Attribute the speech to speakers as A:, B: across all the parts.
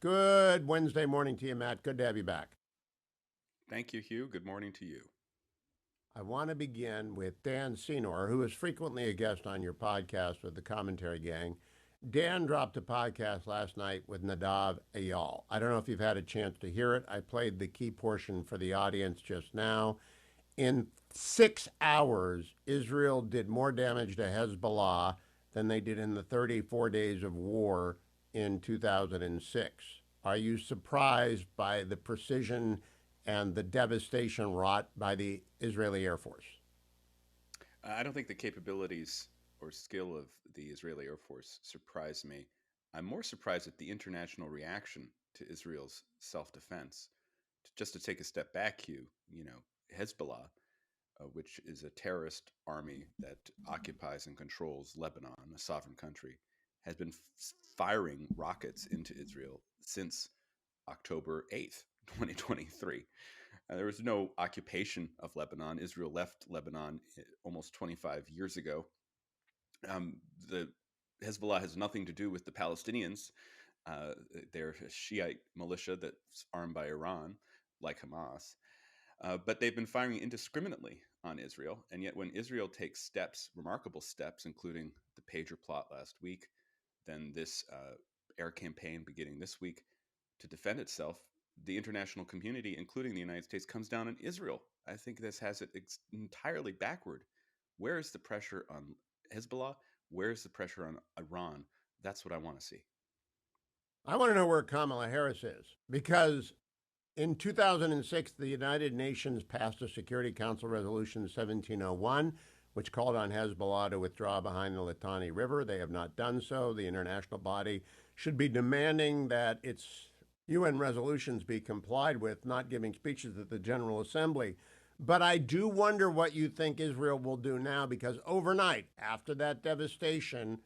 A: Good Wednesday morning to you, Matt. Good to have you back.
B: Thank you, Hugh. Good morning to you.
A: I want to begin with Dan Senor, who is frequently a guest on your podcast with the Commentary Gang. Dan dropped a podcast last night with Nadav Eyal. I don't know if you've had a chance to hear it. I played the key portion for the audience just now. In 6 hours, Israel did more damage to Hezbollah than they did in the 34 days of war in 2006. Are you surprised by the precision and the devastation wrought by the Israeli Air Force?
B: I don't think the capabilities or skill of the Israeli Air Force surprise me. I'm more surprised at the international reaction to Israel's self defense. Just to take a step back, Hugh, Hezbollah, which is a terrorist army that occupies and controls Lebanon, a sovereign country, has been firing rockets into Israel since October 8th, 2023. There was no occupation of Lebanon. Israel left Lebanon almost 25 years ago. The Hezbollah has nothing to do with the Palestinians. They're a Shiite militia that's armed by Iran, like Hamas. But they've been firing indiscriminately on Israel. And yet, when Israel takes steps, remarkable steps, including the pager plot last week, then this air campaign beginning this week to defend itself, the international community, including the United States, comes down on Israel. I think this has it entirely backward. Where is the pressure on Hezbollah? Where is the pressure on Iran? That's what I want to see.
A: I want to know where Kamala Harris is because in 2006, the United Nations passed a Security Council Resolution 1701, which called on Hezbollah to withdraw behind the Litani River. They have not done so. The international body should be demanding that its UN resolutions be complied with, not giving speeches at the General Assembly. But I do wonder what you think Israel will do now because overnight, after that devastation,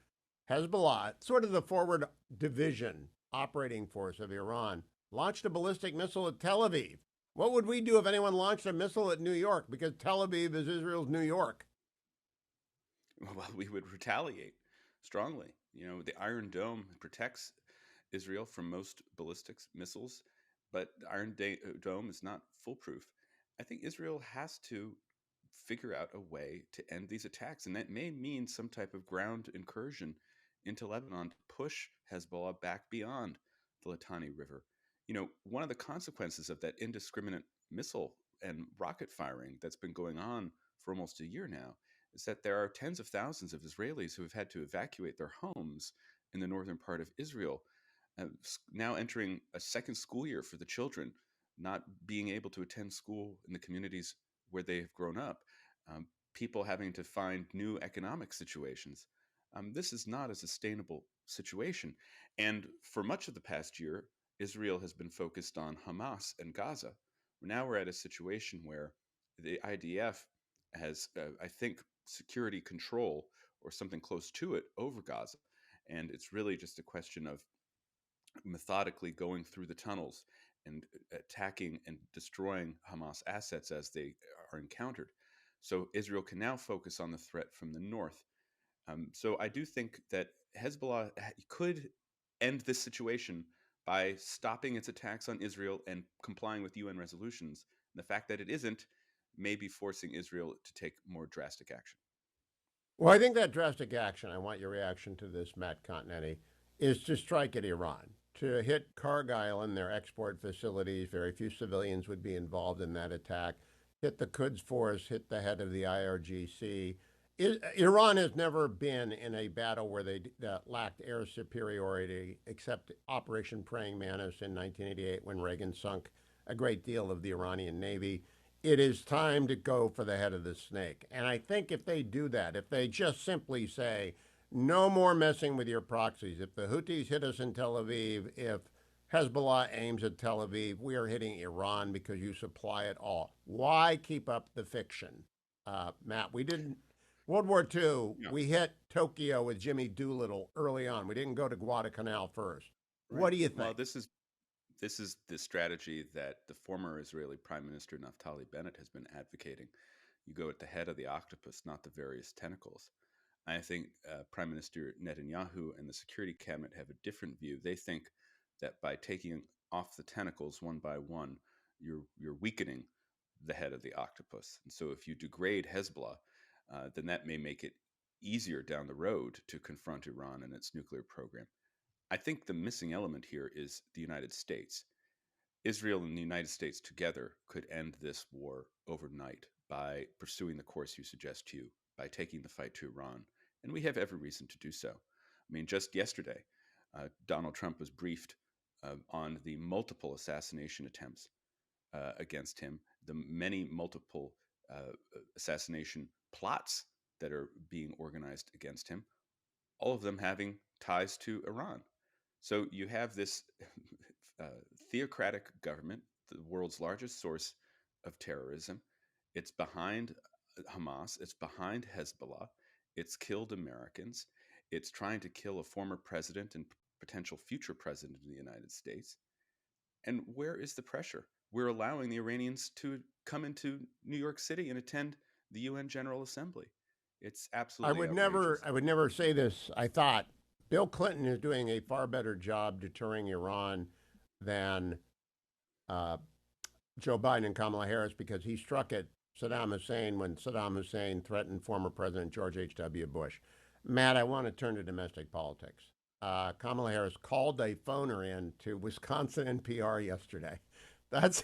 A: Hezbollah, sort of the forward division operating force of Iran, launched a ballistic missile at Tel Aviv. What would we do if anyone launched a missile at New York? Because Tel Aviv is Israel's New York.
B: Well, we would retaliate strongly. The Iron Dome protects Israel from most ballistics missiles, but the Dome is not foolproof. I think Israel has to figure out a way to end these attacks, and that may mean some type of ground incursion into Lebanon to push Hezbollah back beyond the Litani River. One of the consequences of that indiscriminate missile and rocket firing that's been going on for almost a year now is that there are tens of thousands of Israelis who have had to evacuate their homes in the northern part of Israel, now entering a second school year for the children, not being able to attend school in the communities where they have grown up, people having to find new economic situations. This is not a sustainable situation. And for much of the past year, Israel has been focused on Hamas and Gaza. Now we're at a situation where the IDF has, I think, security control or something close to it over Gaza. And it's really just a question of methodically going through the tunnels and attacking and destroying Hamas assets as they are encountered. So Israel can now focus on the threat from the north. So I do think that Hezbollah could end this situation by stopping its attacks on Israel and complying with UN resolutions. And the fact that it isn't may be forcing Israel to take more drastic action.
A: Well, I think that drastic action, I want your reaction to this, Matt Continetti, is to strike at Iran, to hit Cargill and their export facilities. Very few civilians would be involved in that attack. Hit the Quds Force, hit the head of the IRGC. Iran has never been in a battle where they lacked air superiority, except Operation Praying Mantis in 1988 when Reagan sunk a great deal of the Iranian Navy. It is time to go for the head of the snake. And I think if they do that, if they just simply say, no more messing with your proxies, if the Houthis hit us in Tel Aviv, if Hezbollah aims at Tel Aviv, we are hitting Iran because you supply it all. Why keep up the fiction? Matt, we didn't. World War II,
B: Yeah,
A: we hit Tokyo with Jimmy Doolittle early on. We didn't go to Guadalcanal first.
B: right.
A: What do you
B: Well,
A: think?
B: this is the strategy that the former Israeli Prime Minister Naftali Bennett has been advocating. You go at the head of the octopus, not the various tentacles. I think Prime Minister Netanyahu and the Security Cabinet have a different view. They think that by taking off the tentacles one by one, you're weakening the head of the octopus. And so if you degrade Hezbollah, then that may make it easier down the road to confront Iran and its nuclear program. I think the missing element here is the United States. Israel and the United States together could end this war overnight by pursuing the course you suggest, Hugh, by taking the fight to Iran. And we have every reason to do so. I mean, just yesterday, Donald Trump was briefed on the multiple assassination attempts against him, the many multiple assassination plots that are being organized against him, all of them having ties to Iran. So you have this uh, theocratic government, the world's largest source of terrorism. It's behind Hamas, it's behind Hezbollah, it's killed Americans, it's trying to kill a former president and potential future president of the United States. And where is the pressure? We're allowing the Iranians to come into New York City and attend the UN General Assembly. It's absolutely outrageous.
A: I would never say this. I thought Bill Clinton is doing a far better job deterring Iran than uh, Joe Biden and Kamala Harris because he struck at Saddam Hussein when Saddam Hussein threatened former President George H.W. Bush. Matt, I want to turn to domestic politics. Kamala Harris called a phoner in to Wisconsin NPR yesterday. That's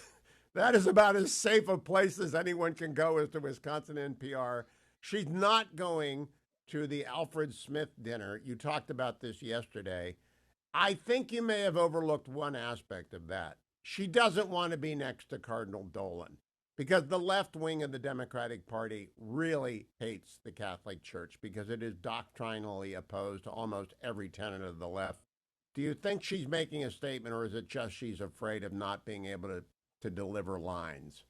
A: that is about as safe a place as anyone can go as to Wisconsin NPR. She's not going to the Alfred Smith dinner. You talked about this yesterday. I think you may have overlooked one aspect of that. She doesn't want to be next to Cardinal Dolan because the left wing of the Democratic Party really hates the Catholic Church because it is doctrinally opposed to almost every tenet of the left. Do you think she's making a statement, or is it just she's afraid of not being able to deliver lines?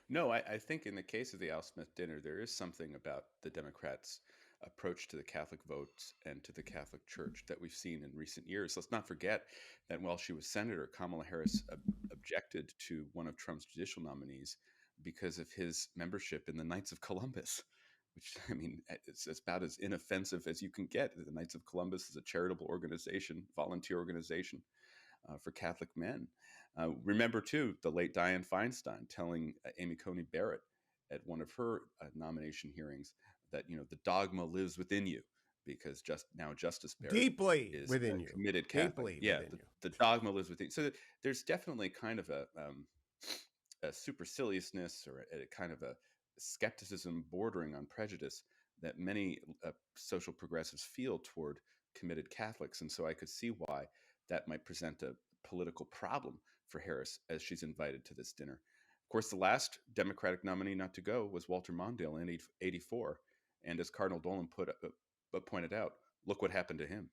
B: No, I think in the case of the Al Smith dinner, there is something about the Democrats' approach to the Catholic votes and to the Catholic Church that we've seen in recent years. Let's not forget that while she was senator, Kamala Harris objected to one of Trump's judicial nominees because of his membership in the Knights of Columbus, which, I mean, it's about as inoffensive as you can get. The Knights of Columbus is a charitable organization, volunteer organization for Catholic men. Remember, too, the late Dianne Feinstein telling Amy Coney Barrett at one of her nomination hearings that, you know, the dogma lives within you because just now Justice Barrett
A: Deeply
B: is
A: within
B: a
A: you.
B: committed Catholic.
A: Deeply
B: Yeah,
A: within you.
B: the dogma lives within you. So there's definitely kind of a superciliousness or a kind of a skepticism bordering on prejudice that many social progressives feel toward committed Catholics. And so I could see why that might present a political problem for Harris as she's invited to this dinner. Of course, the last Democratic nominee not to go was Walter Mondale in '84. And as Cardinal Dolan pointed out, look what happened to him.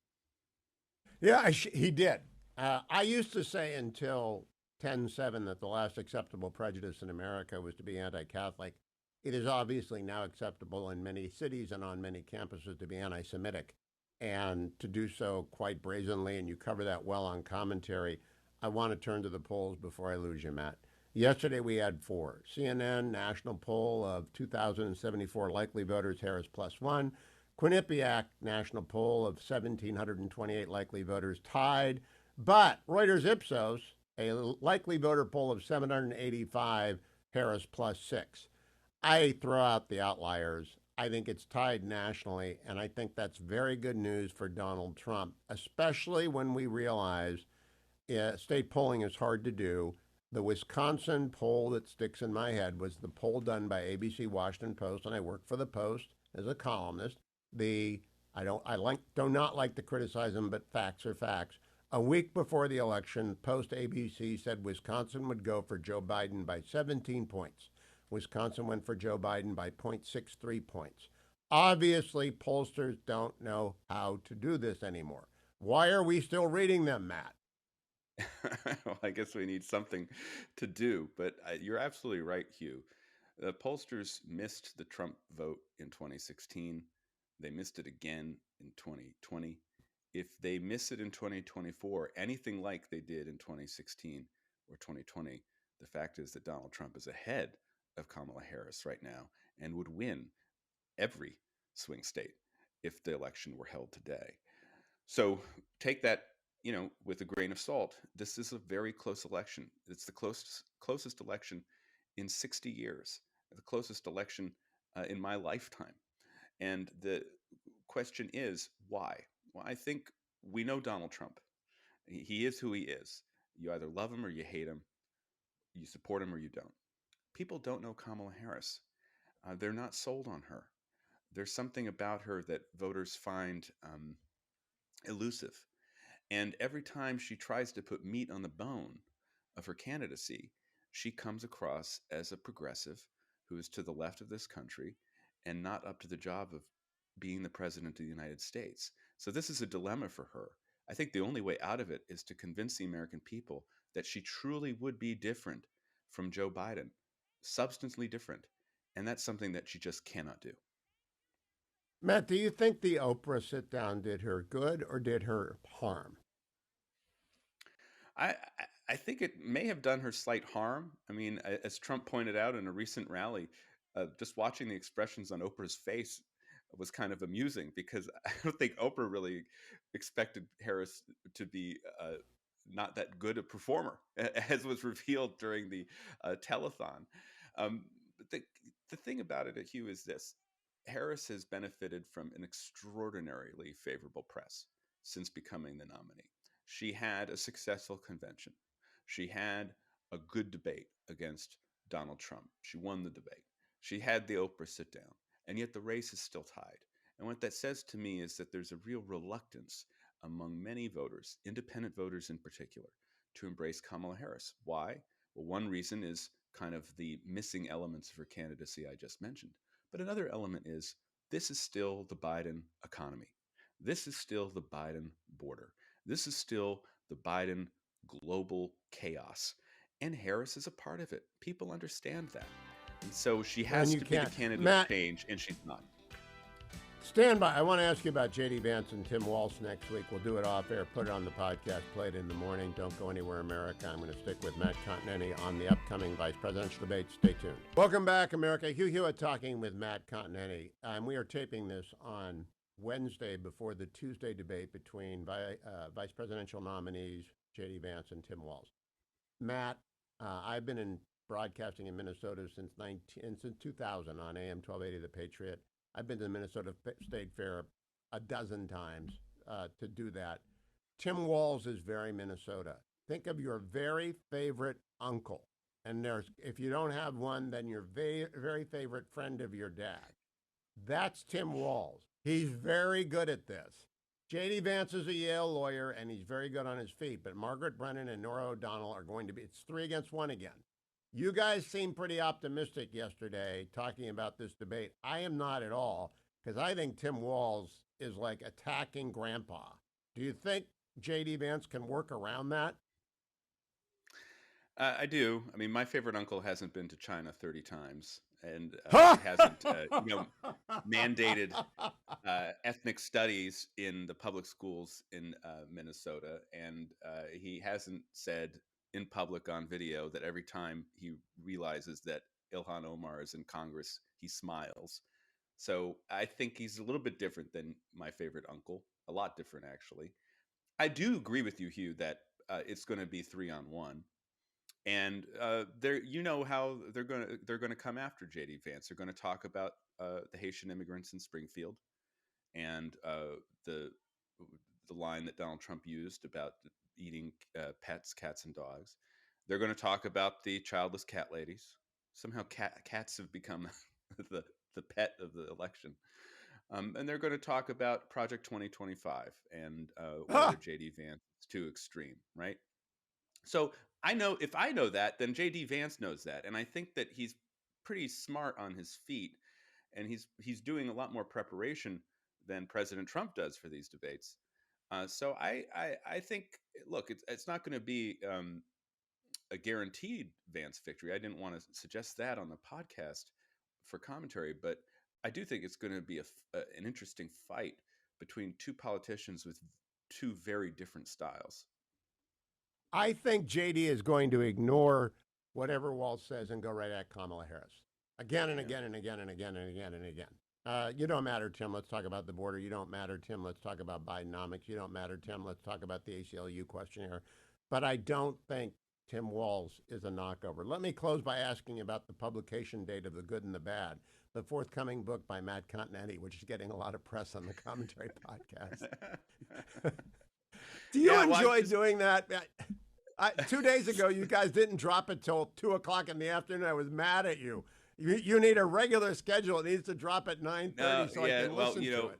A: Yeah, he did. I used to say until 10/7 that the last acceptable prejudice in America was to be anti Catholic. It is obviously now acceptable in many cities and on many campuses to be anti Semitic and to do so quite brazenly. And you cover that well on commentary. I want to turn to the polls before I lose you, Matt. Yesterday we had four. CNN national poll of 2,074 likely voters, Harris plus one. Quinnipiac national poll of 1,728 likely voters tied. But Reuters Ipsos, a likely voter poll of 785, Harris plus six. I throw out the outliers. I think it's tied nationally, and I think that's very good news for Donald Trump, especially when we realize state polling is hard to do. The Wisconsin poll that sticks in my head was the poll done by ABC Washington Post, and I work for the Post as a columnist. Do not like to criticize them, but facts are facts. A week before the election, Post ABC said Wisconsin would go for Joe Biden by 17 points. Wisconsin went for Joe Biden by 0.63 points. Obviously, pollsters don't know how to do this anymore. Why are we still reading them, Matt?
B: Well, I guess we need something to do, but you're absolutely right, Hugh. The pollsters missed the Trump vote in 2016. They missed it again in 2020. If they miss it in 2024, anything like they did in 2016 or 2020, the fact is that Donald Trump is ahead of Kamala Harris right now and would win every swing state if the election were held today. So take that with a grain of salt, this is a very close election. It's the closest election in 60 years, the closest election in my lifetime. And the question is why? Well, I think we know Donald Trump. He is who he is. You either love him or you hate him. You support him or you don't. People don't know Kamala Harris. They're not sold on her. There's something about her that voters find elusive. And every time she tries to put meat on the bone of her candidacy, she comes across as a progressive who is to the left of this country and not up to the job of being the president of the United States. So this is a dilemma for her. I think the only way out of it is to convince the American people that she truly would be different from Joe Biden, substantially different. And that's something that she just cannot do.
A: Matt, do you think the Oprah sit down did her good or did her harm?
B: I, I think it may have done her slight harm. I mean, as Trump pointed out in a recent rally, just watching the expressions on Oprah's face was kind of amusing because I don't think Oprah really expected Harris to be not that good a performer, as was revealed during the telethon. But the thing about it, Hugh, is this: Harris has benefited from an extraordinarily favorable press since becoming the nominee. She had a successful convention. She had a good debate against Donald Trump. She won the debate. She had the Oprah sit down, and yet the race is still tied. And what that says to me is that there's a real reluctance among many voters, independent voters in particular, to embrace Kamala Harris. Why? Well, one reason is kind of the missing elements of her candidacy I just mentioned. But another element is this is still the Biden economy. This is still the Biden border. This is still the Biden global chaos. And Harris is a part of it. People understand that. And so she
A: And
B: has
A: you
B: to be the
A: can't.
B: candidate of
A: Matt,
B: change, and she's not.
A: stand by. I want to ask you about J.D. Vance and Tim Walz next week. We'll do it off air, put it on the podcast, play it in the morning. Don't go anywhere, America. I'm going to stick with Matt Continetti on the upcoming vice presidential debate. Stay tuned. Welcome back, America. Hugh Hewitt talking with Matt Continetti. We are taping this on Wednesday before the Tuesday debate between vice presidential nominees J.D. Vance and Tim Walz. Matt, I've been in broadcasting in Minnesota since 2000 on AM 1280 The Patriot. I've been to the Minnesota State Fair a dozen times to do that. Tim Walz is very Minnesota. Think of your very favorite uncle. And if you don't have one, then your very favorite friend of your dad. That's Tim Walz. He's very good at this. J.D. Vance is a Yale lawyer, and he's very good on his feet. But Margaret Brennan and Nora O'Donnell are going to be, it's 3 against 1 again. You guys seemed pretty optimistic yesterday talking about this debate. I am not at all, because I think Tim Walz is like attacking Grandpa. Do you think J.D. Vance can work around that?
B: I do. I mean, my favorite uncle hasn't been to China 30 times and hasn't, mandated ethnic studies in the public schools in Minnesota. And he hasn't said in public on video that every time he realizes that Ilhan Omar is in Congress, he smiles. So I think he's a little bit different than my favorite uncle, a lot different, actually. I do agree with you, Hugh, that it's going to be 3-on-1. And how they're going to come after J.D. Vance. They're going to talk about the Haitian immigrants in Springfield and the line that Donald Trump used about eating pets, cats, and dogs. They're going to talk about the childless cat ladies. Somehow cats have become the pet of the election. And they're going to talk about Project 2025 and whether J.D. Vance is too extreme, right? So if I know that, then J.D. Vance knows that, and I think that he's pretty smart on his feet, and he's doing a lot more preparation than President Trump does for these debates. So I think, look, it's not going to be a guaranteed Vance victory. I didn't want to suggest that on the podcast for commentary, but I do think it's going to be an interesting fight between two politicians with two very different styles.
A: I think JD is going to ignore whatever Walz says and go right at Kamala Harris again and again and again and again and again and again. You don't matter, Tim. Let's talk about the border. You don't matter, Tim. Let's talk about Bidenomics. You don't matter, Tim. Let's talk about the ACLU questionnaire. But I don't think Tim Walz is a knockover. Let me close by asking about the publication date of The Good and the Bad, the forthcoming book by Matt Continetti, which is getting a lot of press on the Commentary podcast. Do you enjoy doing that? 2 days ago, you guys didn't drop it till 2 o'clock in the afternoon. I was mad at you. You need a regular schedule. It needs to drop at 9:30 so I can listen to it.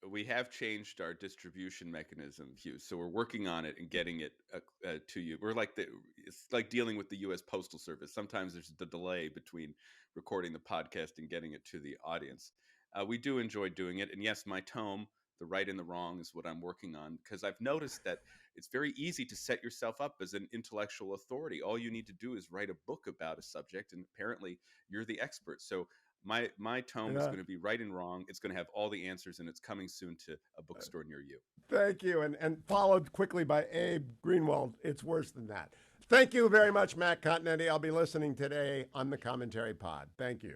B: We have changed our distribution mechanism, Hugh. So we're working on it and getting it to you. It's like dealing with the U.S. Postal Service. Sometimes there's the delay between recording the podcast and getting it to the audience. We do enjoy doing it. And yes, my tome, The Right and the Wrong, is what I'm working on, because I've noticed that it's very easy to set yourself up as an intellectual authority. All you need to do is write a book about a subject, and apparently you're the expert. So my tome is going to be Right and Wrong. It's going to have all the answers, and it's coming soon to a bookstore near you.
A: Thank you. And followed quickly by Abe Greenwald. It's worse than that. Thank you very much, Matt Continetti. I'll be listening today on the Commentary Pod. Thank you.